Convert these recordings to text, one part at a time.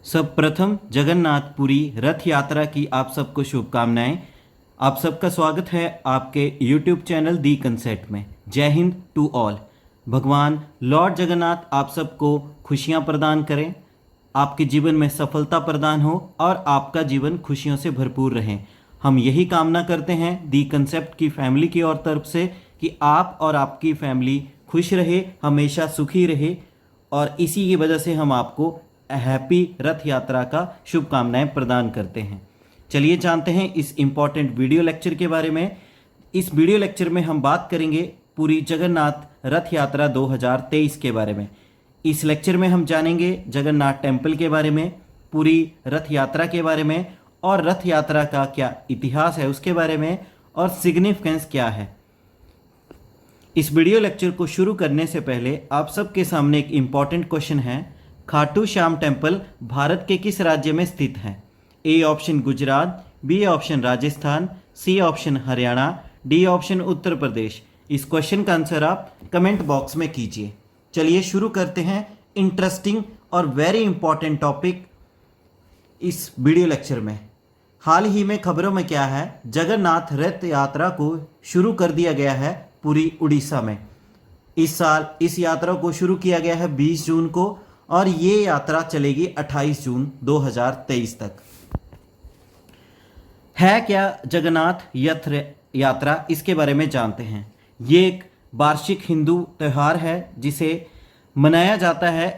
सर्वप्रथम जगन्नाथपुरी रथ यात्रा की आप सबको शुभकामनाएं। आप सबका स्वागत है आपके YouTube चैनल दी कंसेप्ट में। जय हिंद टू ऑल। भगवान लॉर्ड जगन्नाथ आप सबको खुशियां प्रदान करें, आपके जीवन में सफलता प्रदान हो और आपका जीवन खुशियों से भरपूर रहे। हम यही कामना करते हैं दी कंसेप्ट की फैमिली की ओर तरफ से कि आप और आपकी फैमिली खुश रहे, हमेशा सुखी रहे, और इसी की वजह से हम आपको हैप्पी रथ यात्रा का शुभकामनाएं प्रदान करते हैं। चलिए जानते हैं इस इम्पॉर्टेंट वीडियो लेक्चर के बारे में। इस वीडियो लेक्चर में हम बात करेंगे पूरी जगन्नाथ रथ यात्रा 2023 के बारे में। इस लेक्चर में हम जानेंगे जगन्नाथ टेम्पल के बारे में, पूरी रथ यात्रा के बारे में, और रथ यात्रा का क्या इतिहास है उसके बारे में, और सिग्निफिकेंस क्या है। इस वीडियो लेक्चर को शुरू करने से पहले आप सबके सामने एक इम्पॉर्टेंट क्वेश्चन है। खाटू श्याम टेम्पल भारत के किस राज्य में स्थित है? A option Gujarat, B option Rajasthan, C option Haryana, D option Uttar Pradesh. इस क्वेश्चन का आंसर आप कमेंट बॉक्स में कीजिए। चलिए शुरू करते हैं इंटरेस्टिंग और वेरी इंपॉर्टेंट टॉपिक इस वीडियो लेक्चर में। हाल ही में खबरों में क्या है, जगन्नाथ रथ यात्रा को शुरू कर दिया गया है पूरी उड़ीसा में। इस साल इस यात्रा को शुरू किया गया है 20 जून को, और ये यात्रा चलेगी 28 जून 2023 तक। है क्या जगन्नाथ यात्रा, इसके बारे में जानते हैं। ये एक वार्षिक हिंदू त्यौहार है जिसे मनाया जाता है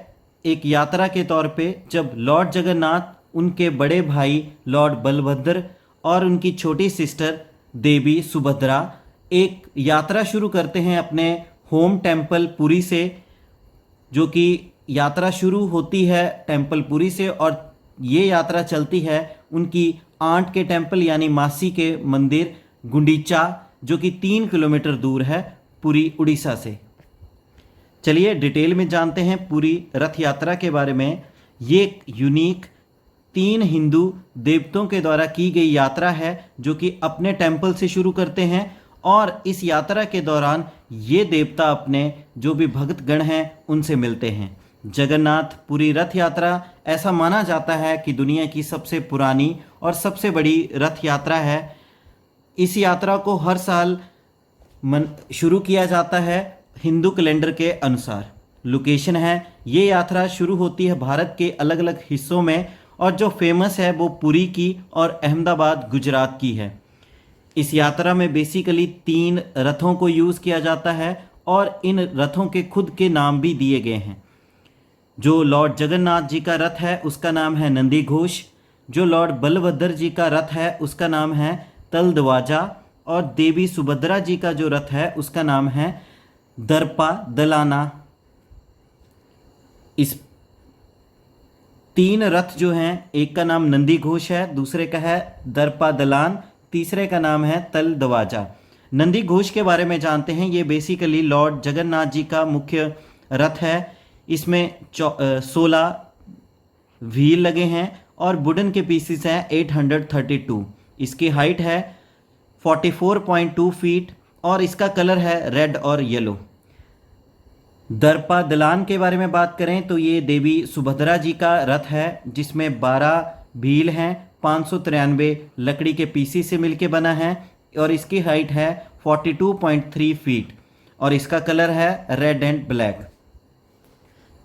एक यात्रा के तौर पे, जब लॉर्ड जगन्नाथ, उनके बड़े भाई लॉर्ड बलभद्र और उनकी छोटी सिस्टर देवी सुभद्रा एक यात्रा शुरू करते हैं अपने होम टेम्पल पुरी से, जो कि यात्रा शुरू होती है टेम्पल पुरी से, और ये यात्रा चलती है उनकी आंट के टेम्पल यानी मासी के मंदिर गुंडीचा, जो कि 3 किलोमीटर दूर है पूरी उड़ीसा से। चलिए डिटेल में जानते हैं पूरी रथ यात्रा के बारे में। ये एक यूनिक 3 हिंदू देवताओं के द्वारा की गई यात्रा है, जो कि अपने टेम्पल से शुरू करते हैं, और इस यात्रा के दौरान ये देवता अपने जो भी भक्तगण हैं उनसे मिलते हैं। जगन्नाथ पुरी रथ यात्रा ऐसा माना जाता है कि दुनिया की सबसे पुरानी और सबसे बड़ी रथ यात्रा है। इस यात्रा को हर साल शुरू किया जाता है हिंदू कैलेंडर के अनुसार। लोकेशन है, ये यात्रा शुरू होती है भारत के अलग अलग हिस्सों में, और जो फेमस है वो पुरी की और अहमदाबाद गुजरात की है। इस यात्रा में बेसिकली 3 रथों को यूज़ किया जाता है, और इन रथों के खुद के नाम भी दिए गए हैं। जो लॉर्ड जगन्नाथ जी का रथ है उसका नाम है नंदी घोष, जो लॉर्ड बलभद्र जी का रथ है उसका नाम है तलदवाजा, और देवी सुभद्रा जी का जो रथ है उसका नाम है दर्पा दलाना। इस 3 रथ जो हैं, एक का नाम नंदी घोष है, दूसरे का है दर्पा दलान, तीसरे का नाम है तलदवाजा। नंदी घोष के बारे में जानते हैं। ये बेसिकली लॉर्ड जगन्नाथ जी का मुख्य रथ है। इसमें 16 व्हील लगे हैं और वुडन के पीसेस हैं 832। इसकी हाइट है 44.2 फीट, और इसका कलर है रेड और येलो। दर्पा दलान के बारे में बात करें तो ये देवी सुभद्रा जी का रथ है, जिसमें 12 व्हील हैं, 593 लकड़ी के पीसी से मिलके बना है, और इसकी हाइट है 42.3 फीट, और इसका कलर है रेड एंड ब्लैक।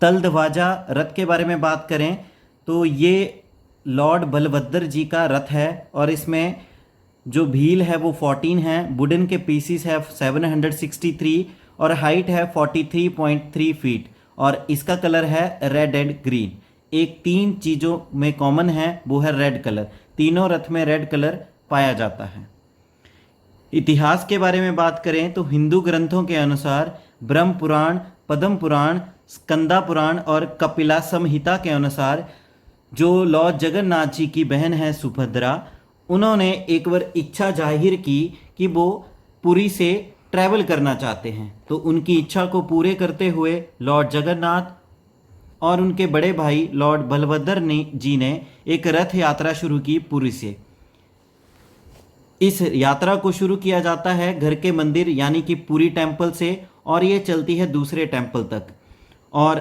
तलदवाजा रथ के बारे में बात करें तो ये लॉर्ड बलभद्र जी का रथ है, और इसमें जो व्हील है वो 14 है, वुडन के पीसीस है 763, और हाइट है 43.3 फीट, और इसका कलर है रेड एंड ग्रीन। एक 3 चीज़ों में कॉमन है, वो है रेड कलर। तीनों रथ में रेड कलर पाया जाता है। इतिहास के बारे में बात करें तो हिंदू ग्रंथों के अनुसार ब्रह्म पुराण, पद्म पुराण, स्कंदा पुराण और कपिला संहिता के अनुसार जो लॉर्ड जगन्नाथ जी की बहन है सुभद्रा, उन्होंने एक बार इच्छा जाहिर की कि वो पुरी से ट्रैवल करना चाहते हैं। तो उनकी इच्छा को पूरे करते हुए लॉर्ड जगन्नाथ और उनके बड़े भाई लॉर्ड बलभद्र जी ने एक रथ यात्रा शुरू की पुरी से। इस यात्रा को शुरू किया जाता है घर के मंदिर यानी कि पुरी टेम्पल से, और ये चलती है दूसरे टेम्पल तक। और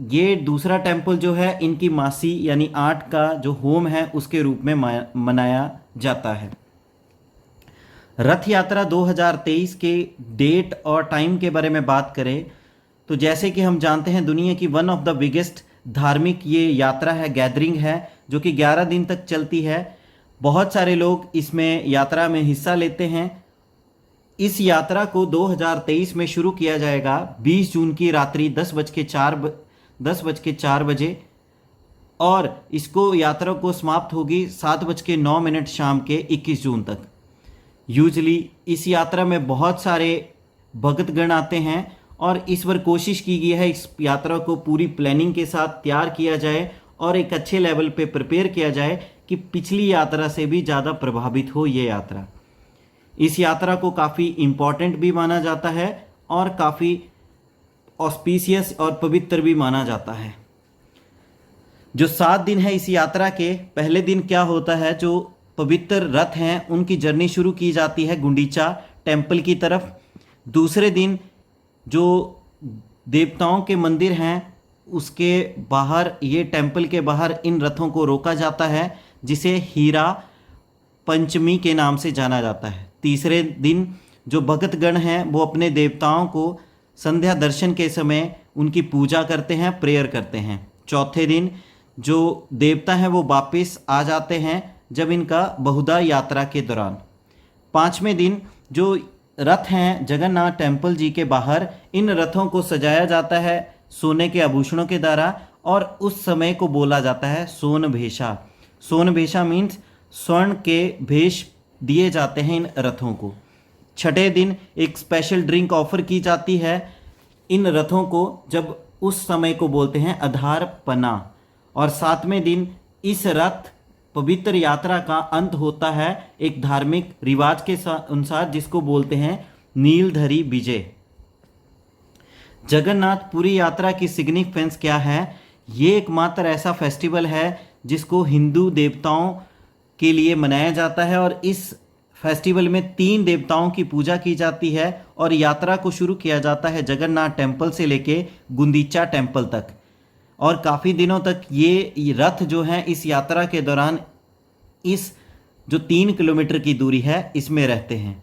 ये दूसरा टेम्पल जो है इनकी मासी यानी आठ का जो होम है उसके रूप में मनाया जाता है। रथ यात्रा 2023 के डेट और टाइम के बारे में बात करें तो जैसे कि हम जानते हैं दुनिया की वन ऑफ द बिगेस्ट धार्मिक ये यात्रा है, गैदरिंग है, जो कि 11 दिन तक चलती है। बहुत सारे लोग इसमें यात्रा में हिस्सा लेते हैं। इस यात्रा को 2023 में शुरू किया जाएगा 20 जून की रात्रि 10:04 बजे और इसको यात्रा को समाप्त होगी 7:09 शाम के 21 जून तक। यूजली इस यात्रा में बहुत सारे भक्तगण आते हैं और इस बार कोशिश की गई है इस यात्रा को पूरी प्लानिंग के साथ तैयार किया जाए और एक अच्छे लेवल पे प्रिपेयर किया जाए कि पिछली यात्रा से भी ज़्यादा प्रभावित हो ये यात्रा। इस यात्रा को काफ़ी इम्पॉर्टेंट भी माना जाता है और काफ़ी ऑस्पिशियस और पवित्र भी माना जाता है। जो 7 दिन है इस यात्रा के, पहले दिन क्या होता है, जो पवित्र रथ हैं उनकी जर्नी शुरू की जाती है गुंडीचा टेम्पल की तरफ। दूसरे दिन जो देवताओं के मंदिर हैं उसके बाहर, ये टेम्पल के बाहर इन रथों को रोका जाता है जिसे हीरा पंचमी के नाम से जाना जाता है। तीसरे दिन जो भक्तगण हैं वो अपने देवताओं को संध्या दर्शन के समय उनकी पूजा करते हैं, प्रेयर करते हैं। चौथे दिन जो देवता हैं वो वापस आ जाते हैं जब इनका बहुधा यात्रा के दौरान। पाँचवें दिन जो रथ हैं जगन्नाथ टेम्पल जी के बाहर, इन रथों को सजाया जाता है सोने के आभूषणों के द्वारा और उस समय को बोला जाता है सोन भेषा। सोन भेषा मीन्स स्वर्ण के भेष दिए जाते हैं इन रथों को। छठे दिन एक स्पेशल ड्रिंक ऑफर की जाती है इन रथों को, जब उस समय को बोलते हैं आधार पना। और सातवें दिन इस रथ पवित्र यात्रा का अंत होता है एक धार्मिक रिवाज के अनुसार जिसको बोलते हैं नीलधरी विजय। जगन्नाथ पुरी यात्रा की सिग्निफिकेंस क्या है? ये एकमात्र ऐसा फेस्टिवल है जिसको हिंदू देवताओं के लिए मनाया जाता है और इस फेस्टिवल में 3 देवताओं की पूजा की जाती है और यात्रा को शुरू किया जाता है जगन्नाथ टेम्पल से लेके गुंडीचा टेम्पल तक। और काफ़ी दिनों तक ये रथ जो हैं इस यात्रा के दौरान इस जो 3 किलोमीटर की दूरी है इसमें रहते हैं।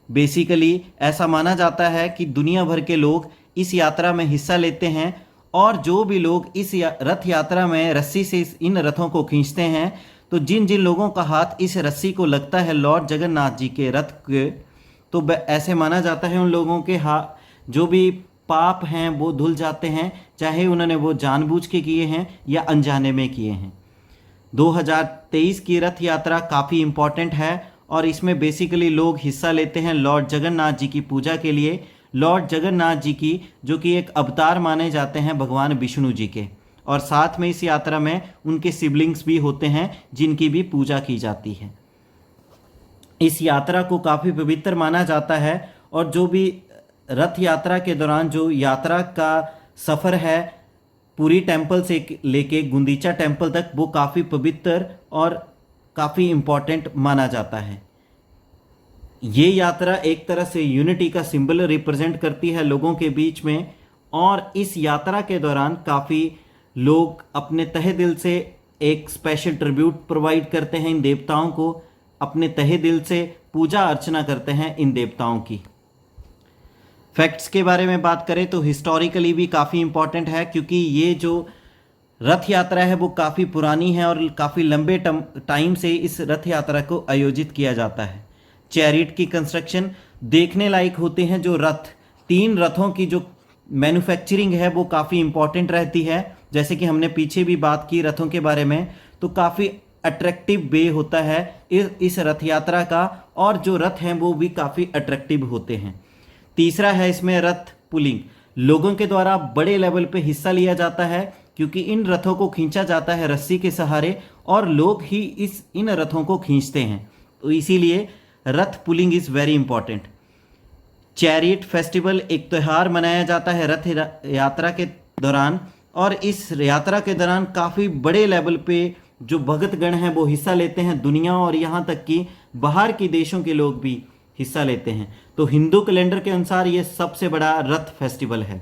बेसिकली ऐसा माना जाता है कि दुनिया भर के लोग इस यात्रा में हिस्सा लेते हैं और जो भी लोग इस रथ यात्रा में रस्सी से इन रथों को खींचते हैं, तो जिन जिन लोगों का हाथ इस रस्सी को लगता है लॉर्ड जगन्नाथ जी के रथ के, तो ऐसे माना जाता है उन लोगों के हाथ जो भी पाप हैं वो धुल जाते हैं, चाहे उन्होंने वो जानबूझ के किए हैं या अनजाने में किए हैं। 2023 की रथ यात्रा काफ़ी इम्पॉर्टेंट है और इसमें बेसिकली लोग हिस्सा लेते हैं लॉर्ड जगन्नाथ जी की पूजा के लिए। लॉर्ड जगन्नाथ जी की जो कि एक अवतार माने जाते हैं भगवान विष्णु जी के, और साथ में इस यात्रा में उनके सिबलिंग्स भी होते हैं जिनकी भी पूजा की जाती है। इस यात्रा को काफ़ी पवित्र माना जाता है और जो भी रथ यात्रा के दौरान जो यात्रा का सफ़र है पुरी टेम्पल से लेके गुंडीचा टेम्पल तक, वो काफ़ी पवित्र और काफ़ी इम्पॉर्टेंट माना जाता है। ये यात्रा एक तरह से यूनिटी का सिंबल रिप्रेजेंट करती है लोगों के बीच में, और इस यात्रा के दौरान काफ़ी लोग अपने तहे दिल से एक स्पेशल ट्रिब्यूट प्रोवाइड करते हैं इन देवताओं को, अपने तहे दिल से पूजा अर्चना करते हैं इन देवताओं की। फैक्ट्स के बारे में बात करें तो हिस्टोरिकली भी काफ़ी इम्पॉर्टेंट है, क्योंकि ये जो रथ यात्रा है वो काफ़ी पुरानी है और काफ़ी लंबे टाइम से इस रथ यात्रा को आयोजित किया जाता है। चैरिट की कंस्ट्रक्शन देखने लायक होते हैं। जो रथ 3 रथों की जो मैन्युफैक्चरिंग है वो काफ़ी इम्पॉर्टेंट रहती है। जैसे कि हमने पीछे भी बात की रथों के बारे में, तो काफ़ी अट्रैक्टिव वे होता है इस रथ यात्रा का, और जो रथ हैं वो भी काफ़ी अट्रैक्टिव होते हैं। तीसरा है इसमें रथ पुलिंग। लोगों के द्वारा बड़े लेवल पे हिस्सा लिया जाता है क्योंकि इन रथों को खींचा जाता है रस्सी के सहारे और लोग ही इन रथों को खींचते हैं, तो इसीलिए रथ pulling is very important. Chariot festival एक त्यौहार मनाया जाता है रथ यात्रा के दौरान, और इस यात्रा के दौरान काफ़ी बड़े लेवल पे जो भक्तगण हैं वो हिस्सा लेते हैं। दुनिया और यहाँ तक कि बाहर के देशों के लोग भी हिस्सा लेते हैं। तो हिंदू कैलेंडर के अनुसार ये सबसे बड़ा रथ फेस्टिवल है।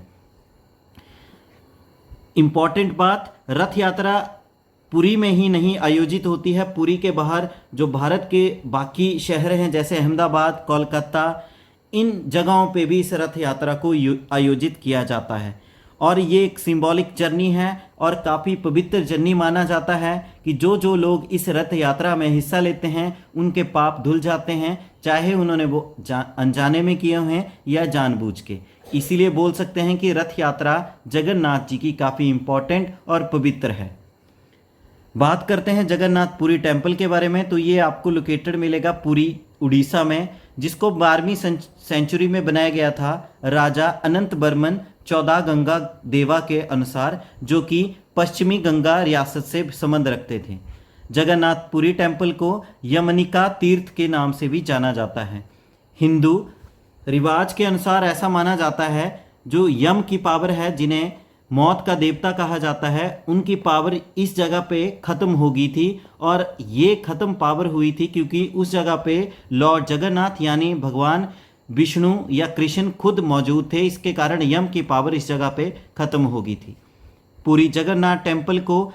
इम्पॉर्टेंट बात, रथ यात्रा पुरी में ही नहीं आयोजित होती है, पुरी के बाहर जो भारत के बाकी शहर हैं जैसे अहमदाबाद, कोलकाता, इन जगहों पे भी इस रथ यात्रा को आयोजित किया जाता है। और ये एक सिंबॉलिक जर्नी है और काफ़ी पवित्र जर्नी माना जाता है कि जो जो लोग इस रथ यात्रा में हिस्सा लेते हैं उनके पाप धुल जाते हैं, चाहे उन्होंने वो अनजाने में किए हैं या जानबूझ के। इसीलिए बोल सकते हैं कि रथ यात्रा जगन्नाथ जी की काफ़ी इम्पॉर्टेंट और पवित्र है। बात करते हैं जगन्नाथपुरी टेम्पल के बारे में, तो ये आपको लोकेटेड मिलेगा पुरी, उड़ीसा में, जिसको 12वीं सेंचुरी में बनाया गया था राजा अनंत बर्मन 14 गंगा देवा के अनुसार, जो कि पश्चिमी गंगा रियासत से संबंध रखते थे। जगन्नाथपुरी टेम्पल को यमनिका तीर्थ के नाम से भी जाना जाता है। हिंदू रिवाज के अनुसार ऐसा माना जाता है जो यम की पावर है, जिन्हें मौत का देवता कहा जाता है, उनकी पावर इस जगह पे ख़त्म हो गई थी। और ये ख़त्म पावर हुई थी क्योंकि उस जगह पे लॉर्ड जगन्नाथ यानी भगवान विष्णु या कृष्ण खुद मौजूद थे। इसके कारण यम की पावर इस जगह पे ख़त्म हो गई थी। पूरी जगन्नाथ टेम्पल को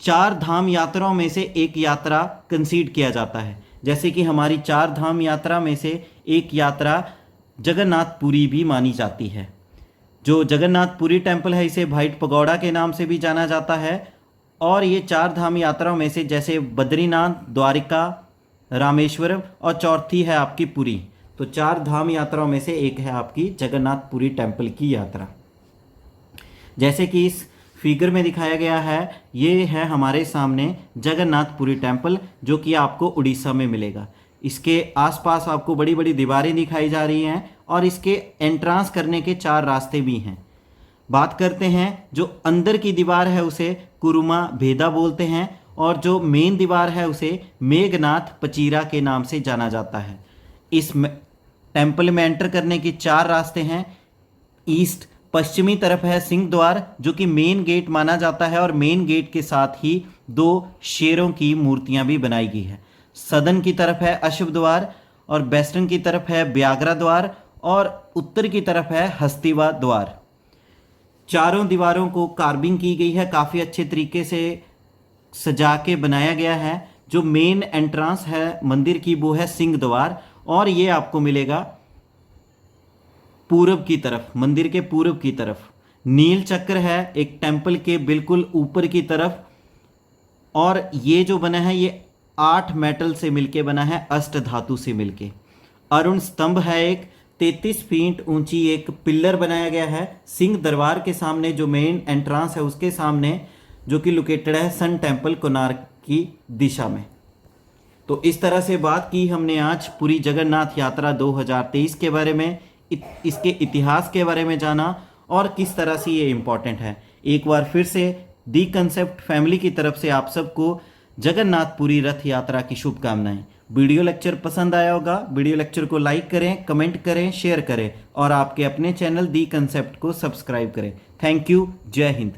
4 धाम यात्राओं में से एक यात्रा कंसीड किया जाता है। जैसे कि हमारी 4 धाम यात्रा में से एक यात्रा जगन्नाथपुरी भी मानी जाती है। जो जगन्नाथपुरी टेम्पल है इसे व्हाइट पगोड़ा के नाम से भी जाना जाता है। और ये 4 धाम यात्राओं में से जैसे बद्रीनाथ, द्वारिका, रामेश्वरम और चौथी है आपकी पुरी। तो 4 धाम यात्राओं में से एक है आपकी जगन्नाथपुरी टेम्पल की यात्रा। जैसे कि इस फिगर में दिखाया गया है, ये है हमारे सामने जगन्नाथपुरी टेम्पल, जो कि आपको उड़ीसा में मिलेगा। इसके आसपास आपको बड़ी बड़ी दीवारें दिखाई जा रही हैं और इसके एंट्रांस करने के 4 रास्ते भी हैं। बात करते हैं जो अंदर की दीवार है उसे कुरुमा भेदा बोलते हैं, और जो मेन दीवार है उसे मेघनाथ पचीरा के नाम से जाना जाता है। इस टेम्पल में एंटर करने के 4 रास्ते हैं। ईस्ट पश्चिमी तरफ है सिंह द्वार, जो कि मेन गेट माना जाता है, और मेन गेट के साथ ही 2 शेरों की मूर्तियां भी बनाई गई है। सदन की तरफ है अश्व द्वार, और वेस्टर्न की तरफ है व्याघ्रा द्वार, और उत्तर की तरफ है हस्तिवा द्वार। चारों दीवारों को कार्विंग की गई है, काफ़ी अच्छे तरीके से सजा के बनाया गया है। जो मेन एंट्रांस है मंदिर की वो है सिंह द्वार, और ये आपको मिलेगा पूरब की तरफ, मंदिर के पूरब की तरफ। नील चक्र है एक टेम्पल के बिल्कुल ऊपर की तरफ, और ये जो बना है ये 8 मेटल से मिलके बना है, अष्ट धातु से मिलके। अरुण स्तंभ है एक 33 फीट ऊंची एक पिलर बनाया गया है सिंह दरबार के सामने, जो मेन एंट्रांस है उसके सामने, जो कि लोकेटेड है सन टेम्पल कोणार्क की दिशा में। तो इस तरह से बात की हमने आज पूरी जगन्नाथ यात्रा 2023 के बारे में, इसके इतिहास के बारे में जाना और किस तरह से ये इम्पोर्टेंट है। एक बार फिर से दी कंसेप्ट फैमिली की तरफ से आप सबको जगन्नाथपुरी रथ यात्रा की शुभकामनाएं। वीडियो लेक्चर पसंद आया होगा, वीडियो लेक्चर को लाइक करें, कमेंट करें, शेयर करें और आपके अपने चैनल दी कंसेप्ट को सब्सक्राइब करें। Thank you. जय हिंद।